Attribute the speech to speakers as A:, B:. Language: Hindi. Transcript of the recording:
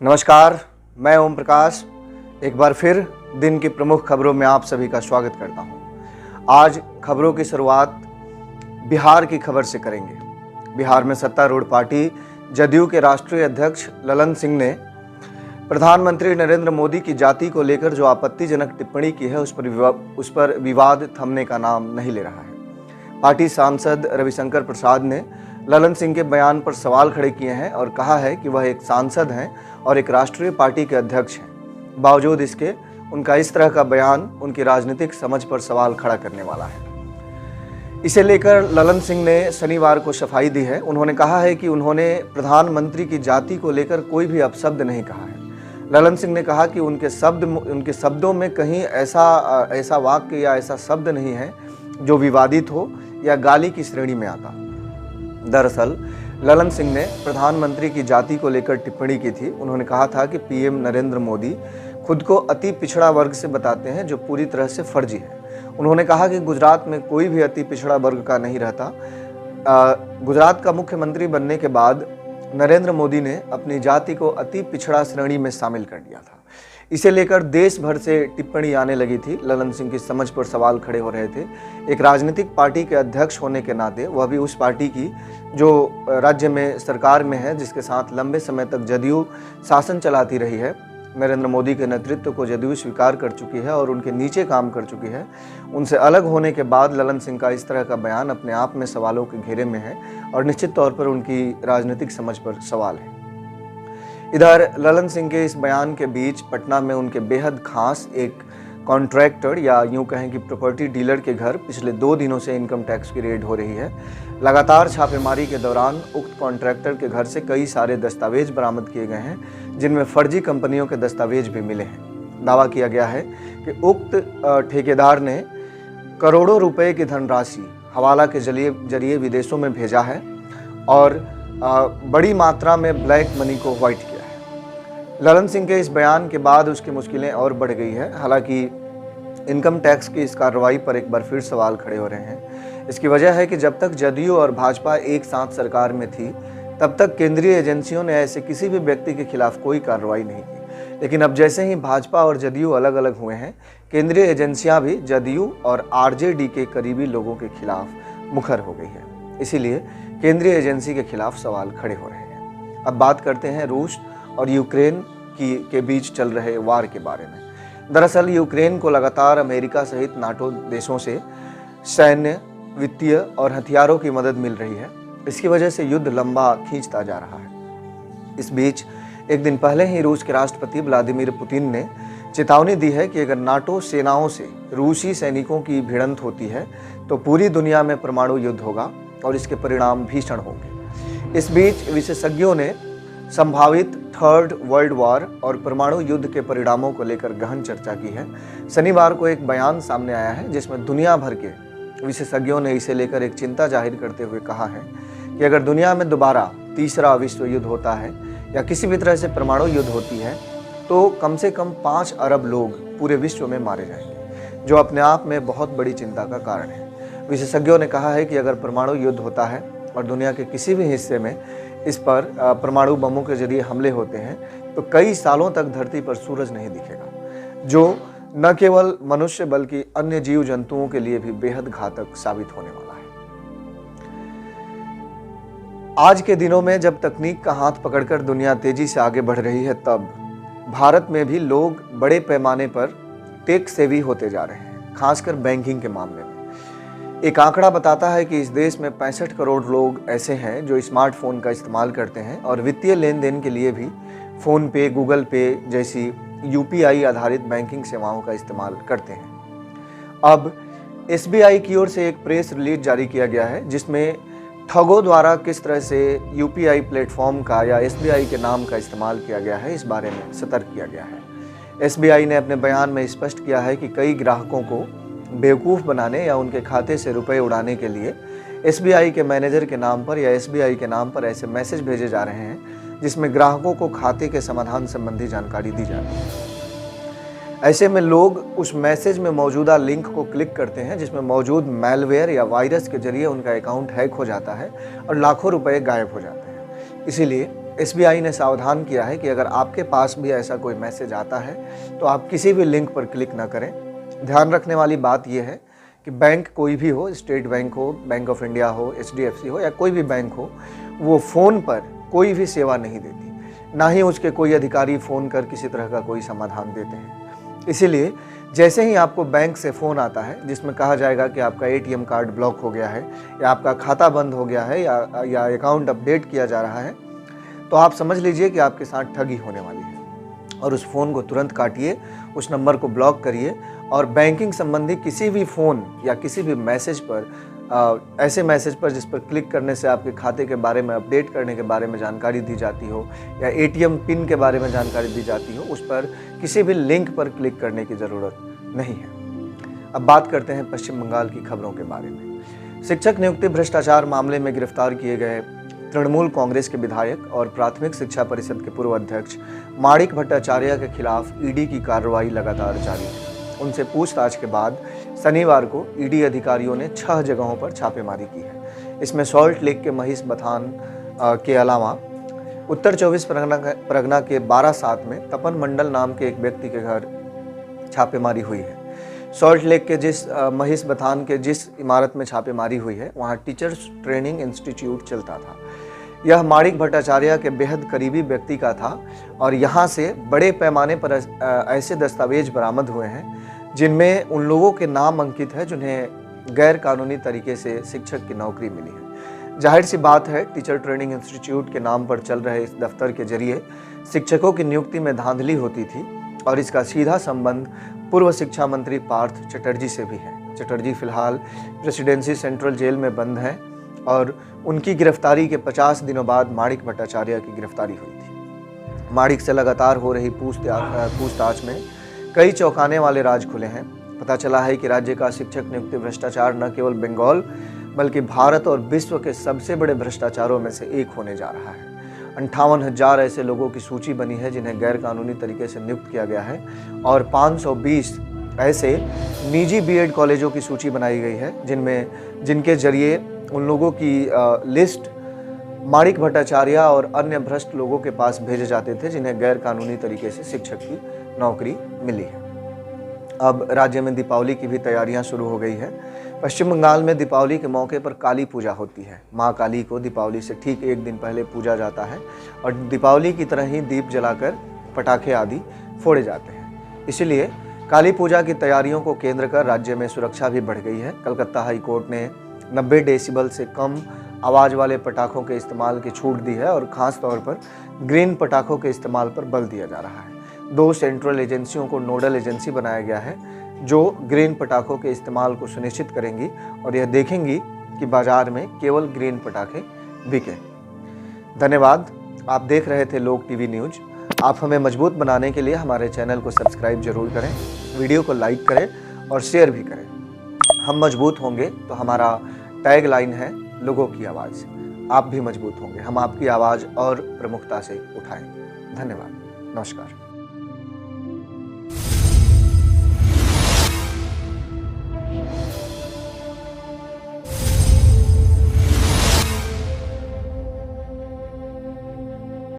A: नमस्कार, मैं ओम प्रकाश एक बार फिर दिन की प्रमुख खबरों में आप सभी का स्वागत करता हूं। आज खबरों की शुरुआत बिहार की खबर से करेंगे। बिहार में सत्तारूढ़ पार्टी जदयू के राष्ट्रीय अध्यक्ष ललन सिंह ने प्रधानमंत्री नरेंद्र मोदी की जाति को लेकर जो आपत्तिजनक टिप्पणी की है उस पर विवाद थमने का नाम नहीं ले रहा है। पार्टी सांसद रविशंकर प्रसाद ने ललन सिंह के बयान पर सवाल खड़े किए हैं और कहा है कि वह एक सांसद हैं और एक राष्ट्रीय पार्टी के अध्यक्ष हैं। बावजूद इसके उनका इस तरह का बयान उनकी राजनीतिक समझ पर सवाल खड़ा करने वाला है। इसे लेकर ललन सिंह ने शनिवार को सफाई दी है। उन्होंने कहा है कि उन्होंने प्रधानमंत्री की जाति को लेकर कोई भी अपशब्द नहीं कहा है। ललन सिंह ने कहा कि उनके शब्दों में कहीं ऐसा वाक्य या ऐसा शब्द नहीं है जो विवादित हो या गाली की श्रेणी में आता। दरअसल ललन सिंह ने प्रधानमंत्री की जाति को लेकर टिप्पणी की थी। उन्होंने कहा था कि पीएम नरेंद्र मोदी खुद को अति पिछड़ा वर्ग से बताते हैं, जो पूरी तरह से फर्जी है। उन्होंने कहा कि गुजरात में कोई भी अति पिछड़ा वर्ग का नहीं रहता। गुजरात का मुख्यमंत्री बनने के बाद नरेंद्र मोदी ने अपनी जाति को अति पिछड़ा श्रेणी में शामिल कर दिया था। इसे लेकर देश भर से टिप्पणी आने लगी थी। ललन सिंह की समझ पर सवाल खड़े हो रहे थे। एक राजनीतिक पार्टी के अध्यक्ष होने के नाते, वह भी उस पार्टी की जो राज्य में सरकार में है, जिसके साथ लंबे समय तक जदयू शासन चलाती रही है। नरेंद्र मोदी के नेतृत्व को जदयू स्वीकार कर चुकी है और उनके नीचे काम कर चुकी है। उनसे अलग होने के बाद ललन सिंह का इस तरह का बयान अपने आप में सवालों के घेरे में है और निश्चित तौर पर उनकी राजनीतिक समझ पर सवाल है। इधर ललन सिंह के इस बयान के बीच पटना में उनके बेहद खास एक कॉन्ट्रैक्टर या यूं कहें कि प्रॉपर्टी डीलर के घर पिछले 2 दिनों से इनकम टैक्स की रेड हो रही है। लगातार छापेमारी के दौरान उक्त कॉन्ट्रैक्टर के घर से कई सारे दस्तावेज बरामद किए गए हैं, जिनमें फर्जी कंपनियों के दस्तावेज भी मिले हैं। दावा किया गया है कि उक्त ठेकेदार ने करोड़ों रुपए की धनराशि हवाला के जरिए विदेशों में भेजा है और बड़ी मात्रा में ब्लैक मनी को व्हाइट किया है। ललन सिंह के इस बयान के बाद उसकी मुश्किलें और बढ़ गई है। हालांकि इनकम टैक्स की इस कार्रवाई पर एक बार फिर सवाल खड़े हो रहे हैं। इसकी वजह है कि जब तक जदयू और भाजपा एक साथ सरकार में थी, तब तक केंद्रीय एजेंसियों ने ऐसे किसी भी व्यक्ति के खिलाफ कोई कार्रवाई नहीं की। लेकिन अब जैसे ही भाजपा और जदयू अलग अलग हुए हैं, केंद्रीय एजेंसियां भी जदयू और आरजेडी के करीबी लोगों के खिलाफ मुखर हो गई है। इसीलिए केंद्रीय एजेंसी के खिलाफ सवाल खड़े हो रहे हैं। अब बात करते हैं रूस और यूक्रेन के बीच चल रहे वार के बारे में। दरअसल यूक्रेन को लगातार अमेरिका सहित नाटो देशों से सैन्य, वित्तीय और हथियारों की मदद मिल रही है। इसकी वजह से युद्ध लंबा खींचता जा रहा है। इस बीच एक दिन पहले ही रूस के राष्ट्रपति व्लादिमीर पुतिन ने चेतावनी दी है कि अगर नाटो सेनाओं से रूसी सैनिकों की भिड़ंत होती है तो पूरी दुनिया में परमाणु युद्ध होगा और इसके परिणाम भीषण होंगे। इस बीच विशेषज्ञों ने संभावित थर्ड वर्ल्ड वॉर और परमाणु युद्ध के परिणामों को लेकर गहन चर्चा की है। शनिवार को एक बयान सामने आया है जिसमें दुनिया भर के विशेषज्ञों ने इसे लेकर एक चिंता जाहिर करते हुए कहा है कि अगर दुनिया में दोबारा तीसरा विश्व युद्ध होता है या किसी भी तरह से परमाणु युद्ध होती है तो कम से कम 5 अरब लोग पूरे विश्व में मारे जाएंगे, जो अपने आप में बहुत बड़ी चिंता का कारण है। विशेषज्ञों ने कहा है कि अगर परमाणु युद्ध होता है और दुनिया के किसी भी हिस्से में इस पर परमाणु बमों के जरिए हमले होते हैं तो कई सालों तक धरती पर सूरज नहीं दिखेगा, जो न केवल मनुष्य बल्कि अन्य जीव जंतुओं के लिए भी बेहद घातक साबित होने वाला है। आज के दिनों में जब तकनीक का हाथ पकड़कर दुनिया तेजी से आगे बढ़ रही है, तब भारत में भी लोग बड़े पैमाने पर टेक सेवी होते जा रहे हैं, खासकर बैंकिंग के मामले में। एक आंकड़ा बताता है कि इस देश में 65 करोड़ लोग ऐसे हैं जो स्मार्टफोन का इस्तेमाल करते हैं और वित्तीय लेन देन के लिए भी फ़ोन पे, गूगल पे जैसी यूपीआई आधारित बैंकिंग सेवाओं का इस्तेमाल करते हैं। अब एसबीआई की ओर से एक प्रेस रिलीज जारी किया गया है जिसमें ठगों द्वारा किस तरह से यूपीआई प्लेटफॉर्म का या एसबीआई के नाम का इस्तेमाल किया गया है, इस बारे में सतर्क किया गया है। एसबीआई ने अपने बयान में स्पष्ट किया है कि कई ग्राहकों को बेवकूफ़ बनाने या उनके खाते से रुपए उड़ाने के लिए एसबीआई के मैनेजर के नाम पर या एसबीआई के नाम पर ऐसे मैसेज भेजे जा रहे हैं जिसमें ग्राहकों को खाते के समाधान संबंधी जानकारी दी जा रही है। ऐसे में लोग उस मैसेज में मौजूदा लिंक को क्लिक करते हैं जिसमें मौजूद मैलवेयर या वायरस के जरिए उनका अकाउंट हैक हो जाता है और लाखों रुपए गायब हो जाते हैं। इसीलिए SBI ने सावधान किया है कि अगर आपके पास भी ऐसा कोई मैसेज आता है तो आप किसी भी लिंक पर क्लिक ना करें। ध्यान रखने वाली बात यह है कि बैंक कोई भी हो, स्टेट बैंक हो, बैंक ऑफ इंडिया हो, HDFC हो या कोई भी बैंक हो, वो फ़ोन पर कोई भी सेवा नहीं देती, ना ही उसके कोई अधिकारी फ़ोन कर किसी तरह का कोई समाधान देते हैं। इसीलिए जैसे ही आपको बैंक से फ़ोन आता है जिसमें कहा जाएगा कि आपका ATM कार्ड ब्लॉक हो गया है या आपका खाता बंद हो गया है या अकाउंट अपडेट किया जा रहा है, तो आप समझ लीजिए कि आपके साथ ठगी होने वाली है और उस फ़ोन को तुरंत काटिए, उस नंबर को ब्लॉक करिए और बैंकिंग संबंधी किसी भी फ़ोन या किसी भी मैसेज पर ऐसे मैसेज पर जिस पर क्लिक करने से आपके खाते के बारे में, अपडेट करने के बारे में जानकारी दी जाती हो या ATM पिन के बारे में जानकारी दी जाती हो, उस पर किसी भी लिंक पर क्लिक करने की ज़रूरत नहीं है। अब बात करते हैं पश्चिम बंगाल की खबरों के बारे में। शिक्षक नियुक्ति भ्रष्टाचार मामले में गिरफ्तार किए गए तृणमूल कांग्रेस के विधायक और प्राथमिक शिक्षा परिषद के पूर्व अध्यक्ष माणिक भट्टाचार्य के खिलाफ ED की कार्रवाई लगातार जारी है। उनसे पूछताछ के बाद शनिवार को ED अधिकारियों ने 6 जगहों पर छापेमारी की है। इसमें सॉल्ट लेक के महिष बथान के अलावा उत्तर 24 परगना के 12/7 में तपन मंडल नाम के एक व्यक्ति के घर छापेमारी हुई है। सॉल्ट लेक के जिस महिष बथान के जिस इमारत में छापेमारी हुई है वहाँ टीचर्स ट्रेनिंग इंस्टीट्यूट चलता था। यह माणिक भट्टाचार्य के बेहद करीबी व्यक्ति का था और यहाँ से बड़े पैमाने पर ऐसे दस्तावेज बरामद हुए हैं जिनमें उन लोगों के नाम अंकित है जिन्हें गैर कानूनी तरीके से शिक्षक की नौकरी मिली है। जाहिर सी बात है, टीचर ट्रेनिंग इंस्टीट्यूट के नाम पर चल रहे इस दफ्तर के जरिए शिक्षकों की नियुक्ति में धांधली होती थी और इसका सीधा संबंध पूर्व शिक्षा मंत्री पार्थ चटर्जी से भी है। चटर्जी फिलहाल प्रेसिडेंसी सेंट्रल जेल में बंद हैं और उनकी गिरफ्तारी के 50 दिनों बाद माणिक भट्टाचार्य की गिरफ्तारी हुई थी। माणिक से लगातार हो रही पूछताछ में कई चौंकाने वाले राज खुले हैं। पता चला है कि राज्य का शिक्षक नियुक्ति भ्रष्टाचार न केवल बंगाल बल्कि भारत और विश्व के सबसे बड़े भ्रष्टाचारों में से एक होने जा रहा है। 58,000 ऐसे लोगों की सूची बनी है जिन्हें गैर कानूनी तरीके से नियुक्त किया गया है और 520 ऐसे निजी BEd कॉलेजों की सूची बनाई गई है जिनके जरिए उन लोगों की लिस्ट माणिक भट्टाचार्य और अन्य भ्रष्ट लोगों के पास भेजे जाते थे जिन्हें गैर कानूनी तरीके से शिक्षक की नौकरी मिली है। अब राज्य में दीपावली की भी तैयारियां शुरू हो गई है। पश्चिम बंगाल में दीपावली के मौके पर काली पूजा होती है। माँ काली को दीपावली से ठीक एक दिन पहले पूजा जाता है और दीपावली की तरह ही दीप जलाकर पटाखे आदि फोड़े जाते हैं। इसलिए काली पूजा की तैयारियों को केंद्र कर राज्य में सुरक्षा भी बढ़ गई है। कलकत्ता हाई कोर्ट ने 90 डेसिबल से कम आवाज़ वाले पटाखों के इस्तेमाल की छूट दी है और ख़ास तौर पर ग्रीन पटाखों के इस्तेमाल पर बल दिया जा रहा है। 2 सेंट्रल एजेंसियों को नोडल एजेंसी बनाया गया है जो ग्रीन पटाखों के इस्तेमाल को सुनिश्चित करेंगी और यह देखेंगी कि बाजार में केवल ग्रीन पटाखे बिकें। धन्यवाद। आप देख रहे थे लोक टीवी न्यूज। आप हमें मजबूत बनाने के लिए हमारे चैनल को सब्सक्राइब जरूर करें, वीडियो को लाइक करें और शेयर भी करें। हम मजबूत होंगे तो हमारा टैग लाइन है लोगों की आवाज़। आप भी मजबूत होंगे, हम आपकी आवाज़ और प्रमुखता से उठाएंगे। धन्यवाद। नमस्कार।